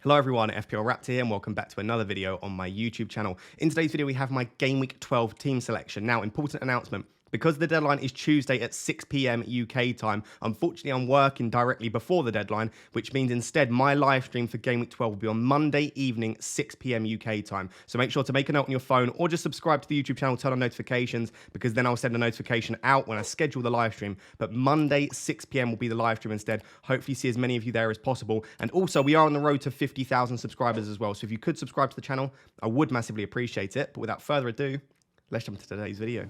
Hello everyone, FPL Raptor here and welcome back to another video on my YouTube channel. In today's video we have my Game Week 12 team selection. Now, important announcement. Because the deadline is Tuesday at 6 PM UK time, unfortunately I'm working directly before the deadline, which means instead my live stream for Game Week 12 will be on Monday evening, 6 PM UK time. So make sure to make a note on your phone or just subscribe to the YouTube channel, turn on notifications, because then I'll send a notification out when I schedule the live stream. But Monday, 6 PM will be the live stream instead. Hopefully see as many of you there as possible. And also we are on the road to 50,000 subscribers as well. So if you could subscribe to the channel, I would massively appreciate it. But without further ado, let's jump into today's video.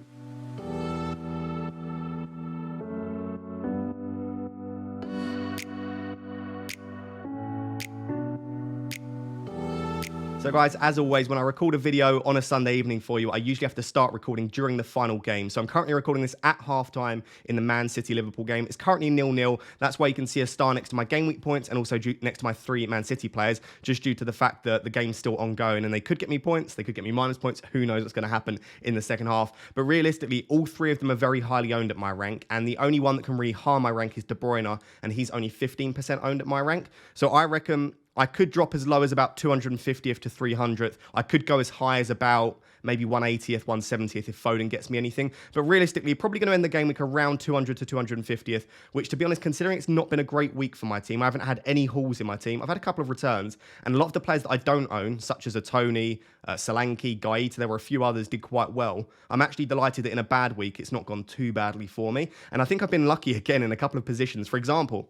So guys, as always, when I record a video on a Sunday evening for you, I usually have to start recording during the final game. So I'm currently recording this at halftime in the Man City-Liverpool game. It's currently 0-0. That's why you can see a star next to my Game Week points and also next to my 3 Man City players, just due to the fact that the game's still ongoing and they could get me points, they could get me minus points. Who knows what's going to happen in the second half. But realistically, all 3 of them are very highly owned at my rank, and the only one that can really harm my rank is De Bruyne, and he's only 15% owned at my rank. So I reckon I could drop as low as about 250th to 300th. I could go as high as about maybe 180th, 170th if Foden gets me anything. But realistically, probably going to end the game week around 200 to 250th, which, to be honest, considering it's not been a great week for my team, I haven't had any hauls in my team. I've had a couple of returns, and a lot of the players that I don't own, such as a Tony, Solanke, Gaeta, there were a few others, did quite well. I'm actually delighted that in a bad week, it's not gone too badly for me. And I think I've been lucky again in a couple of positions. For example,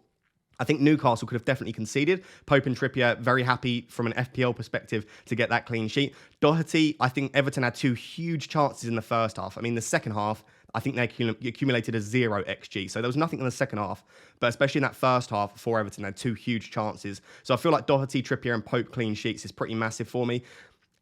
I think Newcastle could have definitely conceded. Pope and Trippier, very happy from an FPL perspective to get that clean sheet. Doherty, I think Everton had 2 huge chances in the first half. I mean, the second half, I think they accumulated a 0 XG. So there was nothing in the second half. But especially in that first half for Everton, they had 2 huge chances. So I feel like Doherty, Trippier and Pope clean sheets is pretty massive for me.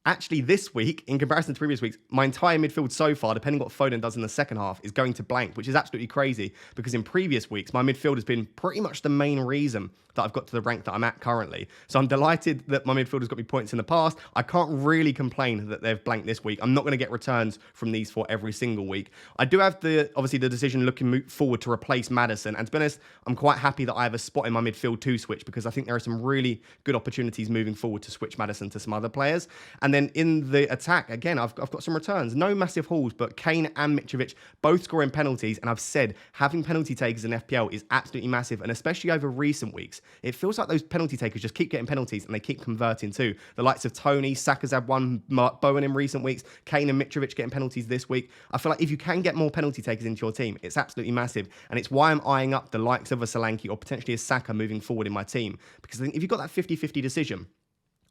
Actually, this week, in comparison to previous weeks, my entire midfield so far, depending on what Foden does in the second half, is going to blank, which is absolutely crazy, because in previous weeks, my midfield has been pretty much the main reason that I've got to the rank that I'm at currently. So I'm delighted that my midfield has got me points in the past. I can't really complain that they've blanked this week. I'm not going to get returns from these for every single week. I do have obviously the decision looking forward to replace Maddison. And to be honest, I'm quite happy that I have a spot in my midfield to switch, because I think there are some really good opportunities moving forward to switch Maddison to some other players. And then in the attack, again, I've got some returns. No massive hauls, but Kane and Mitrovic both scoring penalties. And I've said having penalty takers in FPL is absolutely massive. And especially over recent weeks, it feels like those penalty takers just keep getting penalties and they keep converting too. The likes of Tony, Saka's had one, Mark Bowen in recent weeks, Kane and Mitrovic getting penalties this week. I feel like if you can get more penalty takers into your team, it's absolutely massive. And it's why I'm eyeing up the likes of a Solanke or potentially a Saka moving forward in my team. Because I think if you've got that 50-50 decision,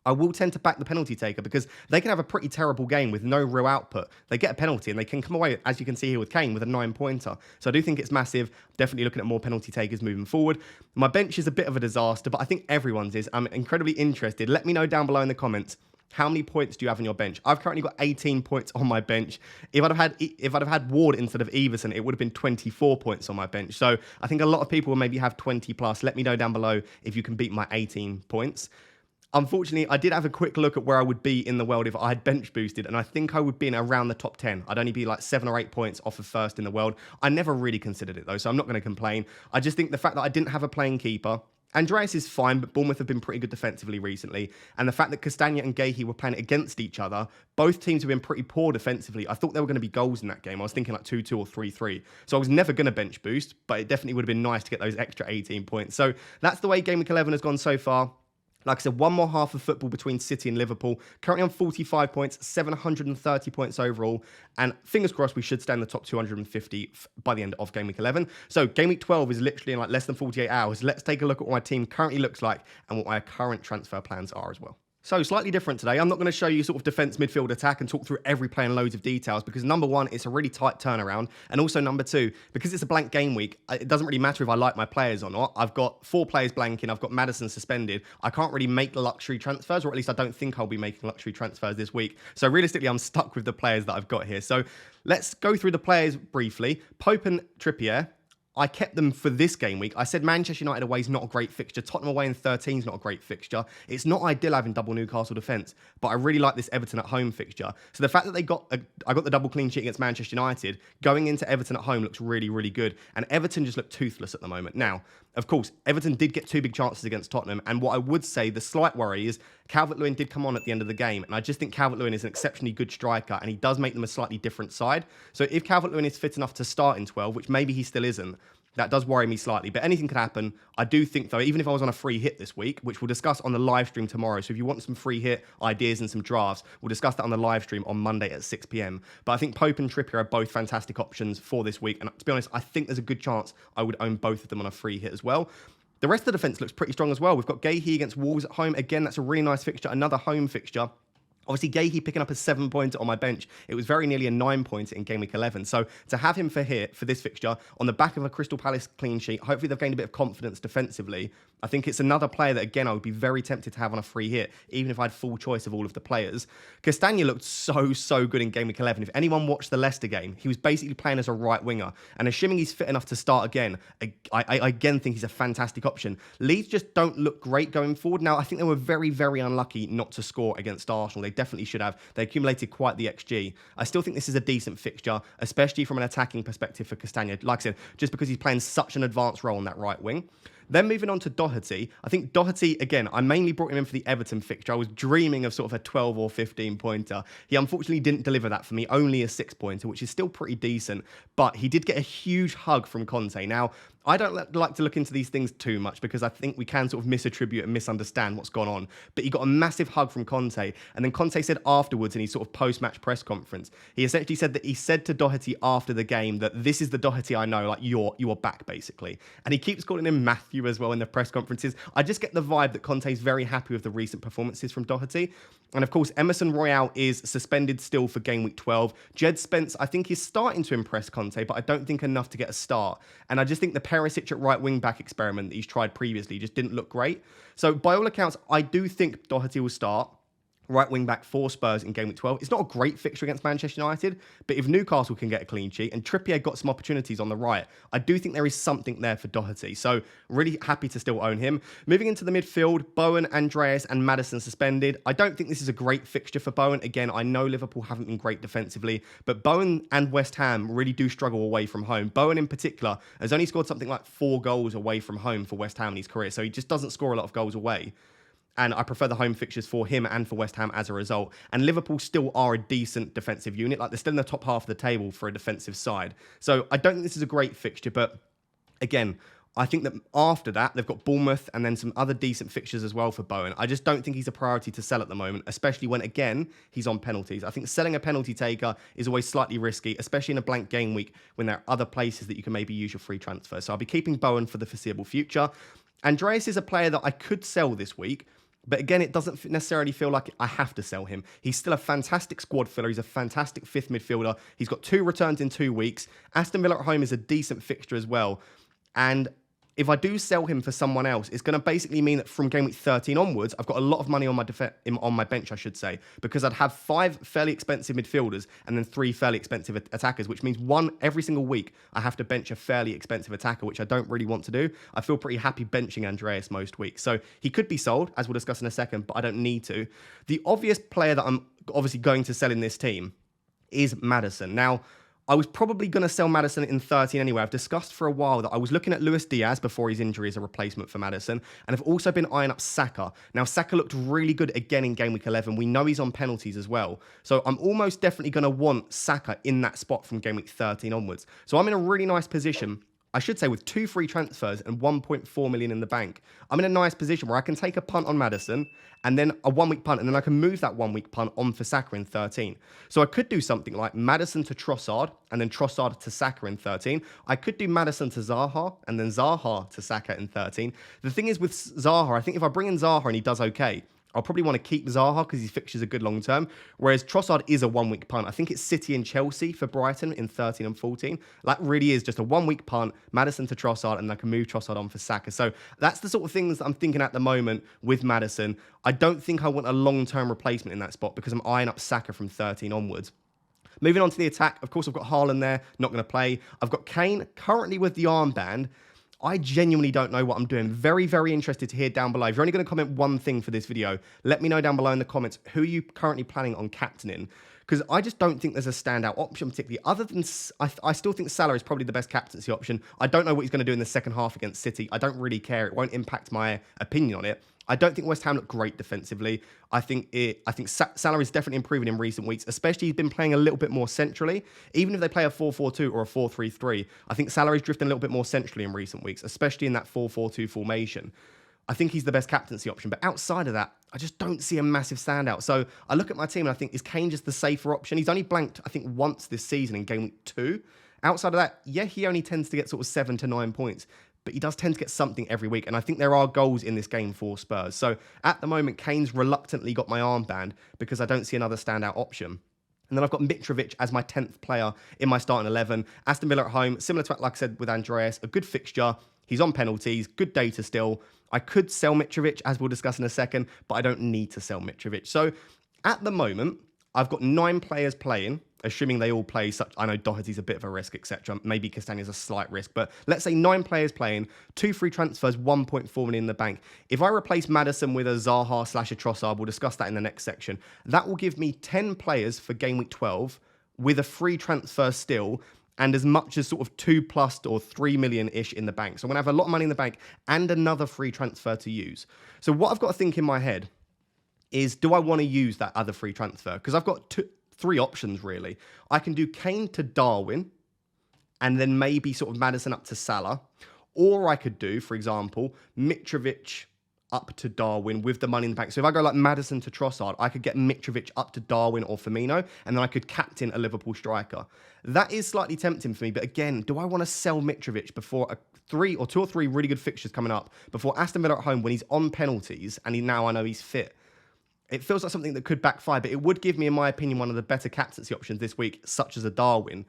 I will tend to back the penalty taker, because they can have a pretty terrible game with no real output. They get a penalty and they can come away, as you can see here with Kane, with a 9-pointer. So I do think it's massive. Definitely looking at more penalty takers moving forward. My bench is a bit of a disaster, but I think everyone's is. I'm incredibly interested. Let me know down below in the comments, how many points do you have on your bench? I've currently got 18 points on my bench. If I'd have had Ward instead of Everson, it would have been 24 points on my bench. So I think a lot of people will maybe have 20 plus. Let me know down below if you can beat my 18 points. Unfortunately, I did have a quick look at where I would be in the world if I had bench boosted, and I think I would be in around the top 10. I'd only be like 7 or 8 points off of first in the world. I never really considered it though, so I'm not going to complain. I just think the fact that I didn't have a playing keeper, Andreas is fine, but Bournemouth have been pretty good defensively recently. And the fact that Castagna and Gahey were playing against each other, both teams have been pretty poor defensively. I thought there were going to be goals in that game. I was thinking like 2-2 or 3-3. So I was never going to bench boost, but it definitely would have been nice to get those extra 18 points. So that's the way Game Week 11 has gone so far. Like I said, one more half of football between City and Liverpool. Currently on 45 points, 730 points overall. And fingers crossed, we should stay in the top 250 by the end of Game Week 11. So Game Week 12 is literally in like less than 48 hours. Let's take a look at what my team currently looks like and what my current transfer plans are as well. So slightly different today. I'm not going to show you sort of defense, midfield, attack and talk through every play in loads of details, because number one, it's a really tight turnaround. And also number two, because it's a blank game week, it doesn't really matter if I like my players or not. I've got 4 players blanking. I've got Maddison suspended. I can't really make luxury transfers, or at least I don't think I'll be making luxury transfers this week. So realistically, I'm stuck with the players that I've got here. So let's go through the players briefly. Pope and Trippier, I kept them for this game week. I said Manchester United away is not a great fixture. Tottenham away in 13 is not a great fixture. It's not ideal having double Newcastle defence, but I really like this Everton at home fixture. So the fact that I got the double clean sheet against Manchester United, going into Everton at home looks really, really good. And Everton just look toothless at the moment. Now, of course, Everton did get 2 big chances against Tottenham. And what I would say, the slight worry is Calvert-Lewin did come on at the end of the game. And I just think Calvert-Lewin is an exceptionally good striker, and he does make them a slightly different side. So if Calvert-Lewin is fit enough to start in 12, which maybe he still isn't, that does worry me slightly, but anything could happen. I do think, though, even if I was on a free hit this week, which we'll discuss on the live stream tomorrow, so if you want some free hit ideas and some drafts, we'll discuss that on the live stream on Monday at 6 p.m. But I think Pope and Trippier are both fantastic options for this week, and to be honest, I think there's a good chance I would own both of them on a free hit as well. The rest of the defence looks pretty strong as well. We've got Gahey against Wolves at home. Again, that's a really nice fixture, another home fixture. Obviously, Gahey picking up a 7-pointer on my bench. It was very nearly a 9-pointer in game week 11. So to have him for this fixture, on the back of a Crystal Palace clean sheet, hopefully they've gained a bit of confidence defensively. I think it's another player that, again, I would be very tempted to have on a free hit, even if I had full choice of all of the players. Castagna looked so good in game week 11. If anyone watched the Leicester game, he was basically playing as a right winger. And assuming he's fit enough to start again, I again think he's a fantastic option. Leeds just don't look great going forward. Now, I think they were very, very unlucky not to score against Arsenal. They definitely should have. They accumulated quite the XG. I still think this is a decent fixture, especially from an attacking perspective for Castagna. Like I said, just because he's playing such an advanced role on that right wing. Then moving on to Doherty. I think Doherty, again, I mainly brought him in for the Everton fixture. I was dreaming of sort of a 12 or 15 pointer. He unfortunately didn't deliver that for me, only a 6-pointer, which is still pretty decent. But he did get a huge hug from Conte. Now, I don't like to look into these things too much because I think we can sort of misattribute and misunderstand what's gone on. But he got a massive hug from Conte. And then Conte said afterwards in his sort of post-match press conference, he essentially said that he said to Doherty after the game that this is the Doherty I know, like you're back basically. And he keeps calling him Matthew as well in the press conferences. I just get the vibe that Conte's very happy with the recent performances from Doherty. And of course, Emerson Royale is suspended still for game week 12. Jed Spence, I think, is starting to impress Conte, but I don't think enough to get a start. And I just think the Perisic at right wing back experiment that he's tried previously just didn't look great. So by all accounts, I do think Doherty will start right wing back for Spurs in game week 12. It's not a great fixture against Manchester United, but if Newcastle can get a clean sheet and Trippier got some opportunities on the right, I do think there is something there for Doherty. So really happy to still own him. Moving into the midfield, Bowen, Andreas and Maddison suspended. I don't think this is a great fixture for Bowen. Again, I know Liverpool haven't been great defensively, but Bowen and West Ham really do struggle away from home. Bowen in particular has only scored something like 4 goals away from home for West Ham in his career, so he just doesn't score a lot of goals away. And I prefer the home fixtures for him and for West Ham as a result. And Liverpool still are a decent defensive unit. Like, they're still in the top half of the table for a defensive side. So I don't think this is a great fixture. But again, I think that after that, they've got Bournemouth and then some other decent fixtures as well for Bowen. I just don't think he's a priority to sell at the moment, especially when, again, he's on penalties. I think selling a penalty taker is always slightly risky, especially in a blank game week when there are other places that you can maybe use your free transfer. So I'll be keeping Bowen for the foreseeable future. Andreas is a player that I could sell this week. But again, it doesn't necessarily feel like I have to sell him. He's still a fantastic squad filler. He's a fantastic 5th midfielder. He's got 2 returns in 2 weeks. Aston Villa at home is a decent fixture as well. And if I do sell him for someone else, it's going to basically mean that from game week 13 onwards, I've got a lot of money on my bench, I should say, because I'd have 5 fairly expensive midfielders and then 3 fairly expensive attackers, which means every single week I have to bench a fairly expensive attacker, which I don't really want to do. I feel pretty happy benching Andreas most weeks. So he could be sold, as we'll discuss in a second, but I don't need to. The obvious player that I'm obviously going to sell in this team is Maddison. Now, I was probably going to sell Maddison in 13 anyway. I've discussed for a while that I was looking at Luis Diaz before his injury as a replacement for Maddison, and I've also been eyeing up Saka. Now, Saka looked really good again in game week 11. We know he's on penalties as well. So I'm almost definitely going to want Saka in that spot from game week 13 onwards. So I'm in a really nice position, I should say, with 2 free transfers and 1.4 million in the bank. I'm in a nice position where I can take a punt on Maddison and then a 1-week punt, and then I can move that 1-week punt on for Saka in 13. So I could do something like Maddison to Trossard and then Trossard to Saka in 13. I could do Maddison to Zaha and then Zaha to Saka in 13. The thing is with Zaha, I think if I bring in Zaha and he does okay, I'll probably want to keep Zaha because his fixtures are good long term, whereas Trossard is a 1-week punt. I think it's City and Chelsea for Brighton in 13 and 14. That really is just a 1-week punt, Maddison to Trossard, and I can move Trossard on for Saka. So that's the sort of things that I'm thinking at the moment with Maddison. I don't think I want a long-term replacement in that spot because I'm eyeing up Saka from 13 onwards. Moving on to the attack, of course, I've got Haaland there, not going to play. I've got Kane currently with the armband. I genuinely don't know what I'm doing. Very, very interested to hear down below. If you're only going to comment one thing for this video, let me know down below in the comments who are you currently planning on captaining. Because I just don't think there's a standout option particularly. Other than, I still think Salah is probably the best captaincy option. I don't know what he's going to do in the second half against City. I don't really care. It won't impact my opinion on it. I don't think West Ham look great defensively. I think Salah is definitely improving in recent weeks, especially he's been playing a little bit more centrally. Even if they play a 4-4-2 or a 4-3-3, I think Salah is drifting a little bit more centrally in recent weeks, especially in that 4-4-2 formation. I think he's the best captaincy option. But outside of that, I just don't see a massive standout. So I look at my team and I think, is Kane just the safer option? He's only blanked, I think, once this season in game week 2. Outside of that, yeah, he only tends to get sort of 7 to 9 points. But he does tend to get something every week. And I think there are goals in this game for Spurs. So at the moment, Kane's reluctantly got my armband because I don't see another standout option. And then I've got Mitrovic as my 10th player in my starting 11. Aston Villa at home, similar to, like I said, with Andreas, a good fixture. He's on penalties, good data still. I could sell Mitrovic, as we'll discuss in a second, but I don't need to sell Mitrovic. So at the moment, I've got 9 players playing, assuming they all play such. I know Doherty's a bit of a risk, etc. Maybe Castaigne's a slight risk, but let's say 9 players playing, 2 free transfers, 1.4 million in the bank. If I replace Maddison with a Zaha / a Trossard, we'll discuss that in the next section. That will give me 10 players for game week 12 with a free transfer still, and as much as sort of 2+ or 3 million-ish in the bank. So I'm going to have a lot of money in the bank and another free transfer to use. So what I've got to think in my head is, do I want to use that other free transfer? Because I've got 3 options, really. I can do Kane to Darwin, and then maybe sort of Maddison up to Salah. Or I could do, for example, Mitrovic up to Darwin with the money in the bank. So if I go like Maddison to Trossard, I could get Mitrovic up to Darwin or Firmino, and then I could captain a Liverpool striker. That is slightly tempting for me, but again, do I want to sell Mitrovic before 2 or 3 really good fixtures coming up, before Aston Villa at home when he's on penalties, and now I know he's fit? It feels like something that could backfire, but it would give me, in my opinion, one of the better captaincy options this week, such as a Darwin.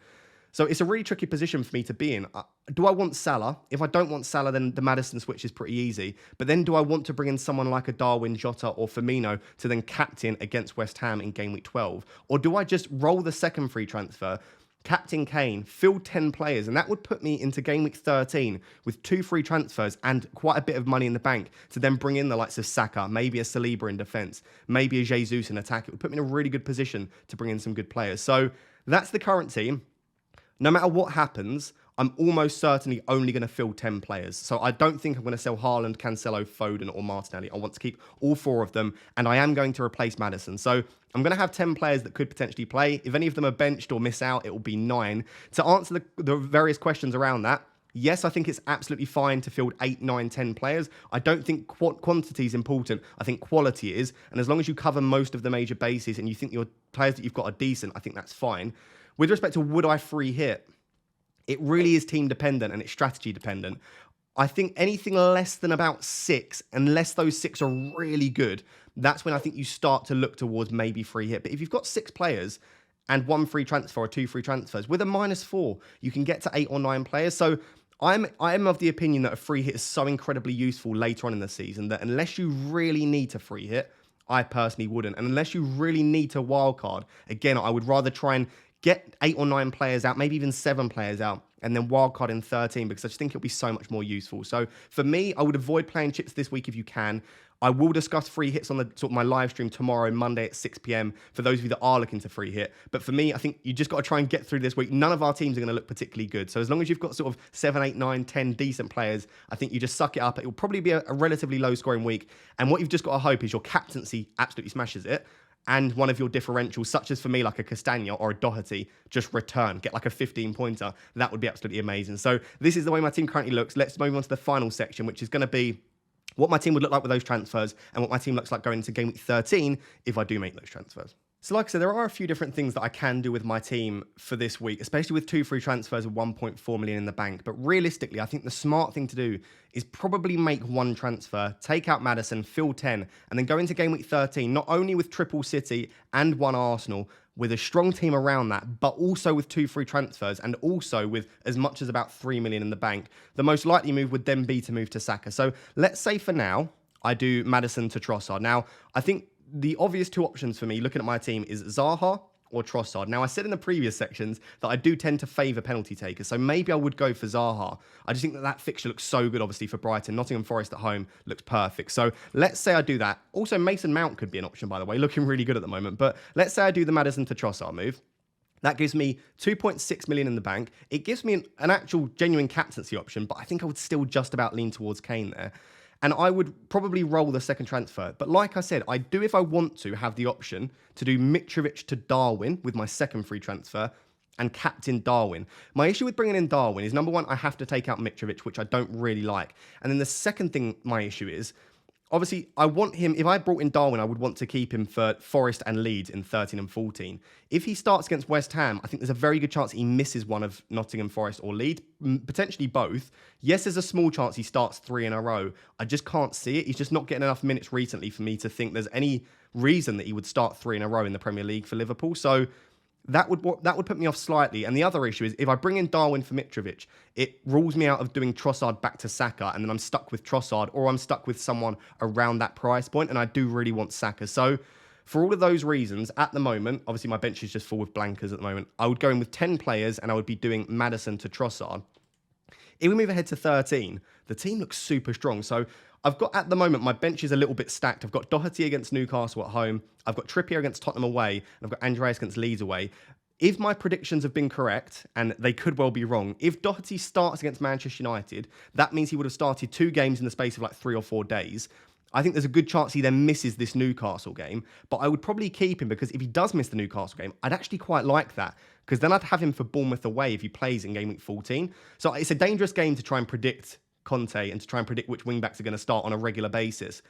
So it's a really tricky position for me to be in. Do I want Salah? If I don't want Salah, then the Maddison switch is pretty easy. But then do I want to bring in someone like a Darwin, Jota or Firmino to then captain against West Ham in game week 12? Or do I just roll the second free transfer, captain Kane, field 10 players, and that would put me into game week 13 with 2 free transfers and quite a bit of money in the bank to then bring in the likes of Saka, maybe a Saliba in defence, maybe a Jesus in attack. It would put me in a really good position to bring in some good players. So that's the current team. No matter what happens, I'm almost certainly only going to fill 10 players. So I don't think I'm going to sell Haaland, Cancelo, Foden or Martinelli. I want to keep all 4 of them, and I am going to replace Maddison. So I'm going to have 10 players that could potentially play. If any of them are benched or miss out, it will be 9. To answer the various questions around that, yes, I think it's absolutely fine to field 8, 9, 10 players. I don't think quantity is important. I think quality is. And as long as you cover most of the major bases and you think your players that you've got are decent, I think that's fine. With respect to would I free hit, it really is team dependent and it's strategy dependent. I think anything less than about 6, unless those 6 are really good, that's when I think you start to look towards maybe free hit. But if you've got 6 players and 1 free transfer or 2 free transfers, with a -4, you can get to 8 or 9 players. So I'm of the opinion that a free hit is so incredibly useful later on in the season that unless you really need to free hit, I personally wouldn't. And unless you really need to wildcard, again, I would rather try and get 8 or 9 players out, maybe even 7 players out, and then wildcard in 13 because I just think it'll be so much more useful. So for me, I would avoid playing chips this week if you can. I will discuss free hits on the sort of my live stream tomorrow, Monday at 6 p.m. for those of you that are looking to free hit. But for me, I think you just got to try and get through this week. None of our teams are going to look particularly good. So as long as you've got sort of 7, 8, 9, 10 decent players, I think you just suck it up. It will probably be a relatively low scoring week. And what you've just got to hope is your captaincy absolutely smashes it. And one of your differentials, such as for me, like a Castagne or a Doherty, just return, get like a 15-pointer. That would be absolutely amazing. So this is the way my team currently looks. Let's move on to the final section, which is going to be what my team would look like with those transfers and what my team looks like going into game week 13 if I do make those transfers. So like I said, there are a few different things that I can do with my team for this week, especially with 2 free transfers of 1.4 million in the bank. But realistically, I think the smart thing to do is probably make 1 transfer, take out Maddison, fill 10, and then go into game week 13, not only with triple City and 1 Arsenal, with a strong team around that, but also with 2 free transfers and also with as much as about 3 million in the bank. The most likely move would then be to move to Saka. So let's say for now, I do Maddison to Trossard. Now, I think the obvious 2 options for me looking at my team is Zaha or Trossard. Now, I said in the previous sections that I do tend to favour penalty takers, so maybe I would go for Zaha. I just think that fixture looks so good, obviously, for Brighton. Nottingham Forest at home looks perfect. So let's say I do that. Also, Mason Mount could be an option, by the way, looking really good at the moment. But let's say I do the Maddison to Trossard move. That gives me 2.6 million in the bank. It gives me an actual genuine captaincy option, but I think I would still just about lean towards Kane there. And I would probably roll the second transfer. But like I said, I do, if I want to, have the option to do Mitrovic to Darwin with my second free transfer and captain Darwin. My issue with bringing in Darwin is, number one, I have to take out Mitrovic, which I don't really like. And then the second thing my issue is, obviously, I want him, if I brought in Darwin, I would want to keep him for Forest and Leeds in 13 and 14. If he starts against West Ham, I think there's a very good chance he misses one of Nottingham Forest or Leeds, potentially both. Yes, there's a small chance he starts 3 in a row. I just can't see it. He's just not getting enough minutes recently for me to think there's any reason that he would start 3 in a row in the Premier League for Liverpool. So that would put me off slightly. And the other issue is, if I bring in Darwin for Mitrovic, it rules me out of doing Trossard back to Saka, and then I'm stuck with Trossard, or I'm stuck with someone around that price point, and I do really want Saka. So for all of those reasons, at the moment, obviously my bench is just full with blankers at the moment, I would go in with 10 players, and I would be doing Maddison to Trossard. If we move ahead to 13, the team looks super strong. So I've got, at the moment, my bench is a little bit stacked. I've got Doherty against Newcastle at home. I've got Trippier against Tottenham away. And I've got Andreas against Leeds away. If my predictions have been correct, and they could well be wrong, if Doherty starts against Manchester United, that means he would have started 2 games in the space of like 3 or 4 days. I think there's a good chance he then misses this Newcastle game, but I would probably keep him, because if he does miss the Newcastle game, I'd actually quite like that, because then I'd have him for Bournemouth away if he plays in game week 14. So it's a dangerous game to try and predict Conte and to try and predict which wing-backs are going to start on a regular basis.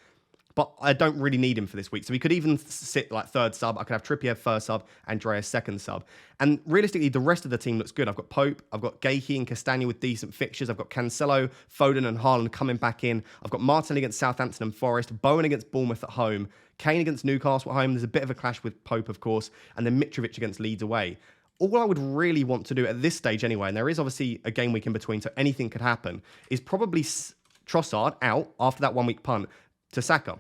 But I don't really need him for this week. So he could even sit like third sub. I could have Trippier first sub, Andreas second sub. And realistically, the rest of the team looks good. I've got Pope, I've got Gakey and Castagna with decent fixtures. I've got Cancelo, Foden and Haaland coming back in. I've got Martinelli against Southampton and Forest, Bowen against Bournemouth at home, Kane against Newcastle at home. There's a bit of a clash with Pope, of course, and then Mitrovic against Leeds away. All I would really want to do at this stage anyway, and there is obviously a game week in between, so anything could happen, is probably Trossard out after that 1 week punt to Saka.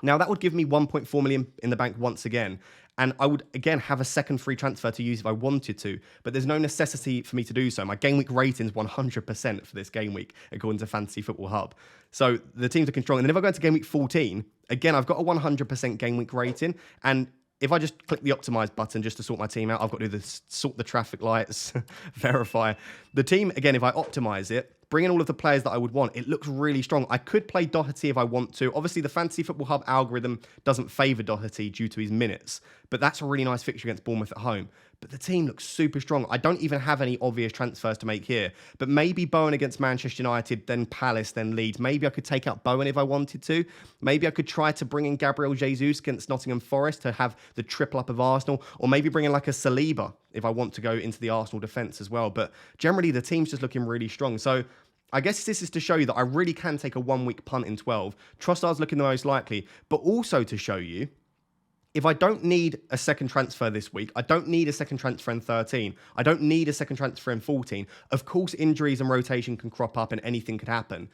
Now, that would give me 1.4 million in the bank once again. And I would, again, have a second free transfer to use if I wanted to. But there's no necessity for me to do so. My game week rating is 100% for this game week, according to Fantasy Football Hub. So the teams are controlling. And then if I go into game week 14, again, I've got a 100% game week rating. And if I just click the optimize button just to sort my team out, I've got to do this, sort the traffic lights, verify. The team, again, if I optimize it, bring in all of the players that I would want, it looks really strong. I could play Doherty if I want to. Obviously, the Fantasy Football Hub algorithm doesn't favour Doherty due to his minutes, but that's a really nice fixture against Bournemouth at home. But the team looks super strong. I don't even have any obvious transfers to make here, but maybe Bowen against Manchester United, then Palace, then Leeds. Maybe I could take out Bowen if I wanted to. Maybe I could try to bring in Gabriel Jesus against Nottingham Forest to have the triple up of Arsenal, or maybe bring in like a Saliba if I want to go into the Arsenal defence as well. But generally, the team's just looking really strong. So I guess this is to show you that I really can take a 1 week punt in 12. Trossard's looking the most likely, but also to show you, if I don't need a second transfer this week, I don't need a second transfer in 13, I don't need a second transfer in 14. Of course, injuries and rotation can crop up and anything could happen.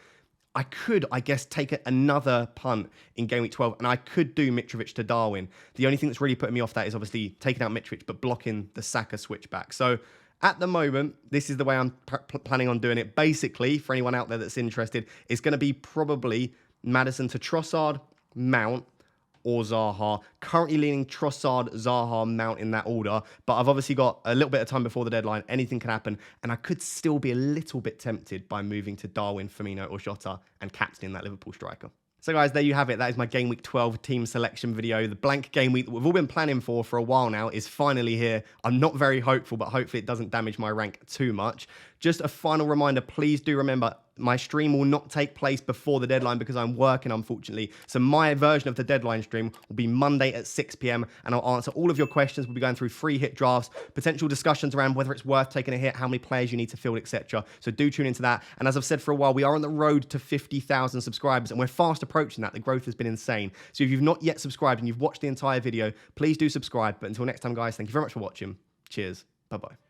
I could, I guess, take another punt in game week 12, and I could do Mitrovic to Darwin. The only thing that's really putting me off that is obviously taking out Mitrovic, but blocking the Saka switchback. So at the moment, this is the way I'm planning on doing it. Basically, for anyone out there that's interested, it's going to be probably Maddison to Trossard, Mount, or Zaha. Currently leaning Trossard, Zaha, Mount in that order, but I've obviously got a little bit of time before the deadline. Anything can happen, and I could still be a little bit tempted by moving to Darwin, Firmino, or Jota and captaining that Liverpool striker. So guys, there you have it. That is my Game Week 12 team selection video. The blank game week that we've all been planning for a while now is finally here. I'm not very hopeful, but hopefully it doesn't damage my rank too much. Just a final reminder, please do remember, my stream will not take place before the deadline because I'm working, unfortunately. So my version of the deadline stream will be Monday at 6 p.m. and I'll answer all of your questions. We'll be going through free hit drafts, potential discussions around whether it's worth taking a hit, how many players you need to field, etc. So do tune into that. And as I've said for a while, we are on the road to 50,000 subscribers and we're fast approaching that. The growth has been insane. So if you've not yet subscribed and you've watched the entire video, please do subscribe. But until next time, guys, thank you very much for watching. Cheers. Bye-bye.